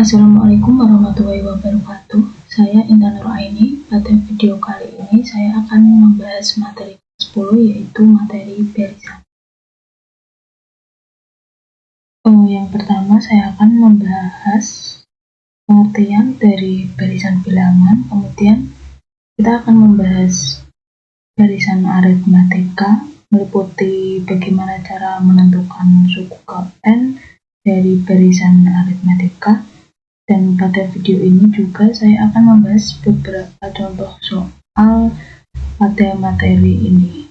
Assalamualaikum warahmatullahi wabarakatuh. Saya Intan Nuraini. Pada video kali ini saya akan membahas materi 10, yaitu materi barisan. Yang pertama saya akan membahas pengertian dari barisan bilangan, kemudian kita akan membahas barisan aritmatika, meliputi bagaimana cara menentukan suku N dari barisan aritmatika. Dan pada video ini juga saya akan membahas beberapa contoh soal pada materi ini.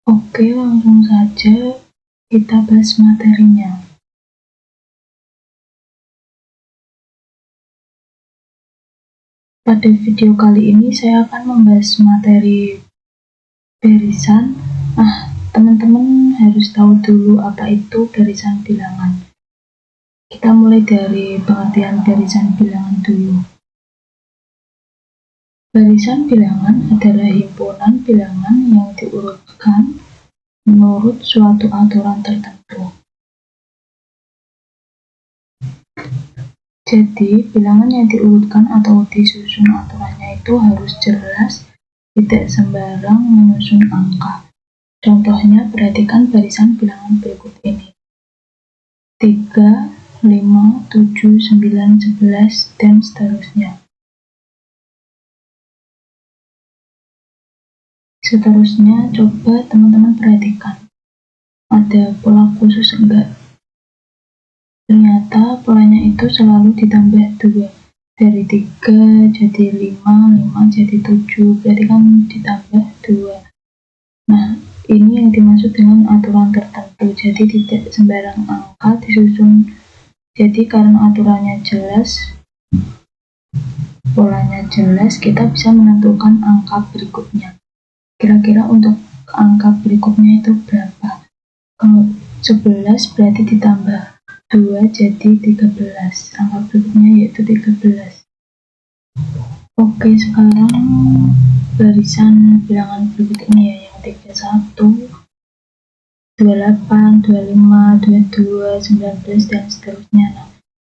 Oke, langsung saja kita bahas materinya. Pada video kali ini saya akan membahas materi barisan. Teman-teman harus tahu dulu apa itu barisan bilangan. Kita mulai dari pengertian barisan bilangan dulu. Barisan bilangan adalah himpunan bilangan yang diurutkan menurut suatu aturan tertentu. Jadi, bilangan yang diurutkan atau disusun aturannya itu harus jelas, tidak sembarang menyusun angka. Contohnya, perhatikan barisan bilangan berikut ini. 3, 5, 7, 9, 11, dan seterusnya. Seterusnya, coba teman-teman perhatikan. Ada pola khusus enggak? Ternyata polanya itu selalu ditambah 2. Dari 3 jadi 5, 5 jadi 7, berarti kan ditambah 2. Nah, ini yang dimaksud dengan aturan tertentu, jadi tidak sembarang angka disusun. Jadi karena aturannya jelas, polanya jelas, kita bisa menentukan angka berikutnya. Kira-kira untuk angka berikutnya itu berapa? Kalau 11 berarti ditambah 2 jadi 13. Angka berikutnya yaitu 13. Oke, sekarang barisan bilangan berikut ini ya, yang 31, 28, 25, 22, 19, dan seterusnya. Nah,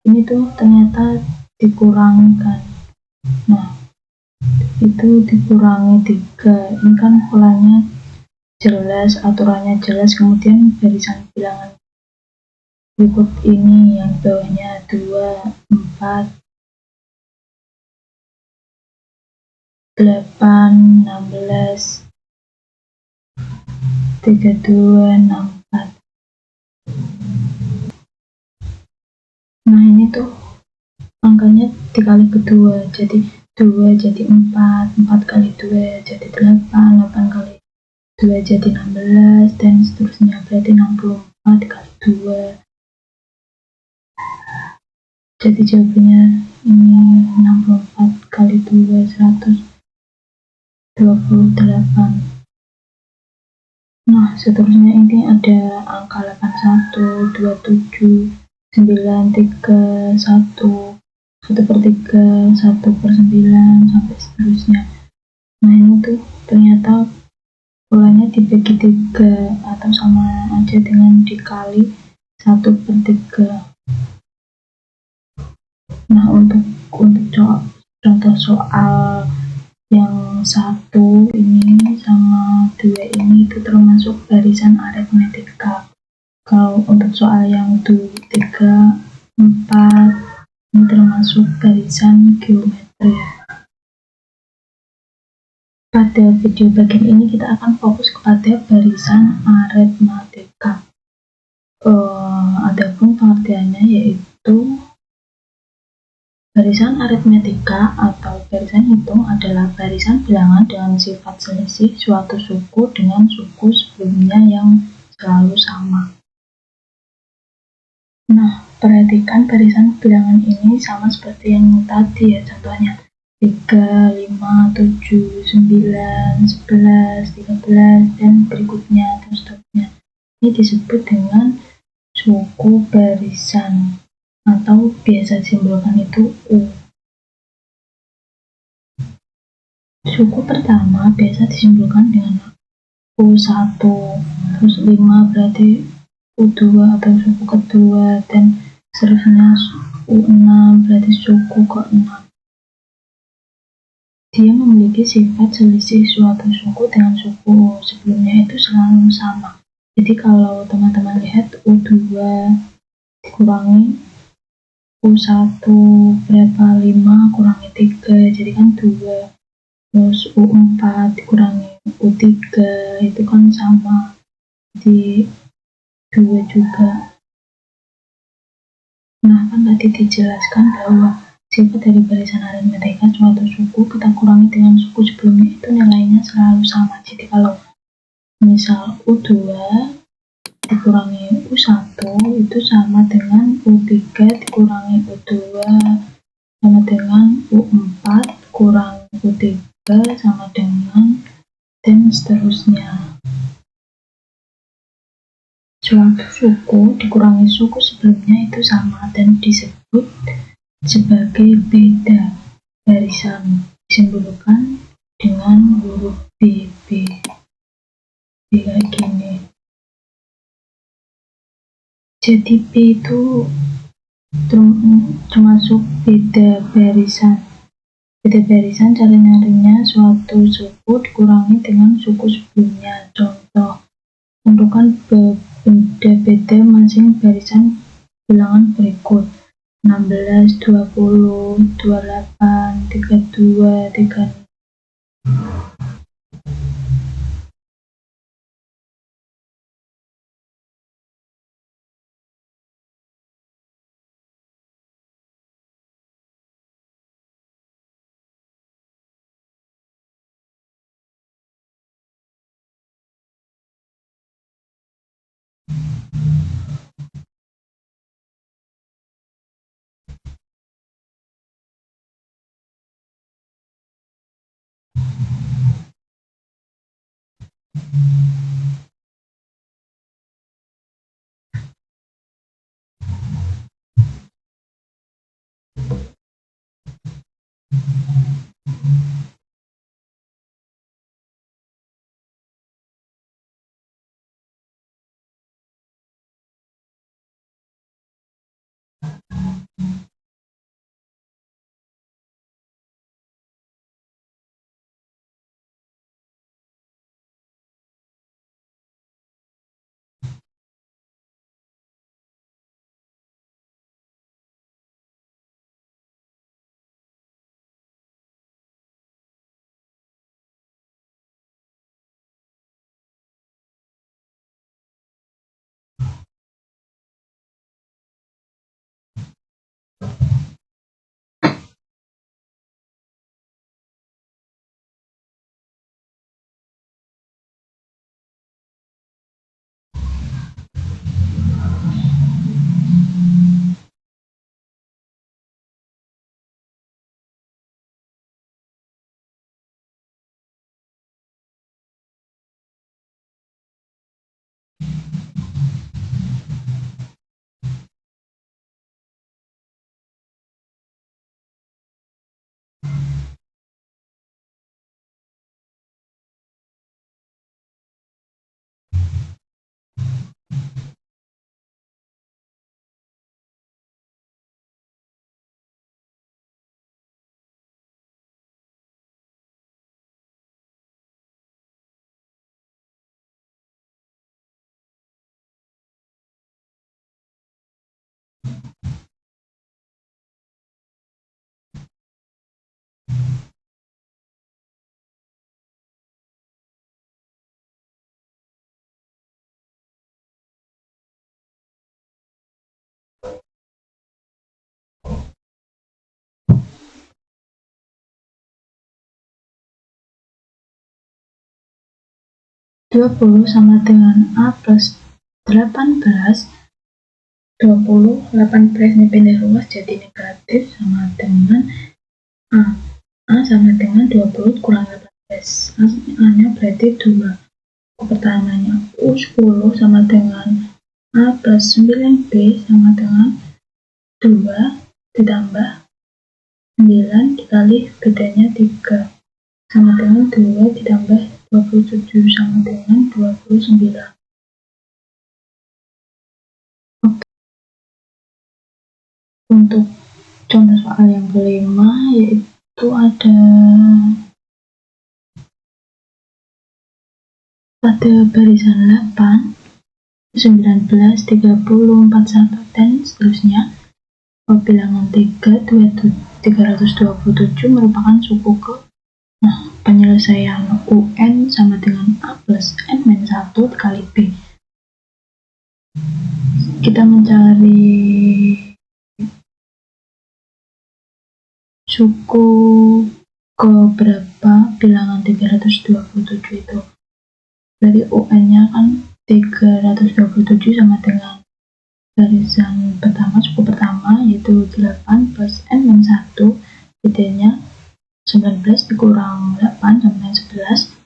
ini tuh ternyata dikurangkan. Nah, itu dikurangi 3. Ini kan polanya jelas, aturannya jelas, kemudian barisan bilangan berikut ini yang bawahnya 2, 4, 8, 16, 32, 64. Nah, ini tuh angkanya dikali kedua, jadi 2 jadi 4, 4 kali 2 jadi 8, 8 kali 2 jadi 16, dan seterusnya. Berarti 64 kali 2. Jadi jawabannya ini 64 kali 2, 128. Nah, seterusnya ini ada angka 81, 27, 9, 3, 1, 1/3, 1/9, sampai seterusnya. Nah, ini tuh ternyata polanya dibagi 3 atau sama aja dengan dikali 1/3. Nah, untuk contoh soal yang 1 ini sama 2 ini itu termasuk barisan aritmatika. Kalau untuk soal yang 3, 4 ini termasuk barisan geometri. Pada video bagian ini kita akan fokus kepada barisan aritmatika. Adapun pengertiannya yaitu barisan aritmatika atau barisan hitung adalah barisan bilangan dengan sifat selisih suatu suku dengan suku sebelumnya yang selalu sama. Nah, perhatikan barisan bilangan ini sama seperti yang tadi ya, contohnya 3, 5, 7, 9, 11, 13, dan berikutnya, dan seterusnya. Ini disebut dengan suku barisan, atau biasa disimbolkan itu U. Suku pertama biasa disimbolkan dengan U1, terus 5 berarti U2 atau suku kedua, dan seterusnya U6 berarti suku ke-6. Dia memiliki sifat selisih suatu suku dengan suku sebelumnya itu selalu sama. Jadi kalau teman-teman lihat U2 dikurangi U1 berapa 5 kurangi 3 jadi kan 2, terus U4 dikurangi U3 itu kan sama, jadi 2 juga. Nah kan tadi dijelaskan bahwa sifat dari barisan aritmetika suatu suku kita kurangi dengan suku sebelumnya itu nilainya selalu sama. Jadi kalau misal U2 dikurangi U1 itu sama dengan U3 dikurangi U2 sama dengan U4 kurang U3 sama dengan, dan seterusnya. Suatu suku dikurangi suku sebelumnya itu sama dan disebut sebagai beda barisan, disimbolkan dengan huruf B kayak gini. Jadi B itu termasuk beda barisan. Beda barisan cara nyarinya suatu suku dikurangi dengan suku sebelumnya. Contoh, tentukan beda-beda masing barisan bilangan berikut: 16, 20, 28, 32, 36. Dua 20 sama dengan A plus 18. 20, 18 ini pindah ruas jadi negatif sama dengan A. A sama dengan 20 kurang 18. A nya berarti 2. Pertanyaannya U10 sama dengan A plus 9B sama dengan 2 ditambah 9 dikali bedanya 3 sama dengan 2 ditambah 27 sama dengan 29. Untuk contoh soal yang kelima yaitu ada pada barisan 8, 19, 30, 41, dan seterusnya. Bilangan 327 merupakan suku ke. Nah, penyelesaian UN sama dengan A plus N-1 dikali B. Kita mencari suku ke berapa bilangan 327 itu. Berarti UN-nya kan 327 sama dengan barisan pertama, suku pertama yaitu 8 plus N-1, bedanya 19 dikurang 8 sama dengan 11.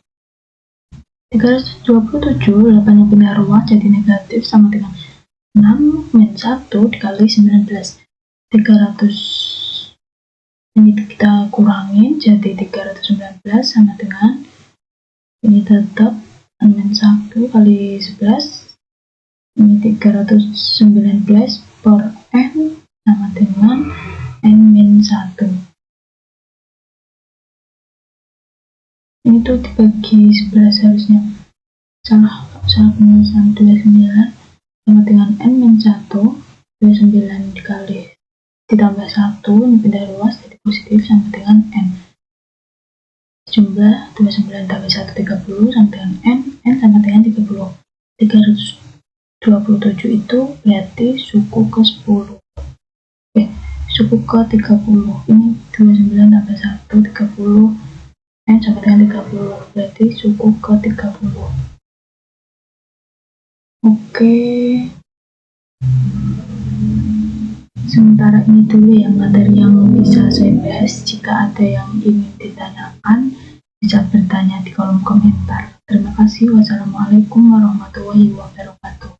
327, 8 nya pindah ruang jadi negatif sama dengan 6-1 dikali 19. 300 ini kita kurangin jadi 319 sama dengan ini tetap N-1 kali 11. Ini 319 per N sama dengan N-1. Ini tuh dibagi 11 harusnya. Salah penulisan 29 sama dengan N-1. 29 dikali ditambah 1, ini pindah luas jadi positif sama dengan N. Jumlah 29 tambah 1, 30 sama dengan N sama dengan 30. 327 itu berarti suku ke 10. Suku ke 30. Ini 29 tambah 1, 30. N sama dengan 30. Berarti suku ke 30. Oke. Sementara ini dulu ya materi yang bisa saya bahas. Jika ada yang ingin ditanyakan, bisa bertanya di kolom komentar. Terima kasih. Wassalamualaikum warahmatullahi wabarakatuh.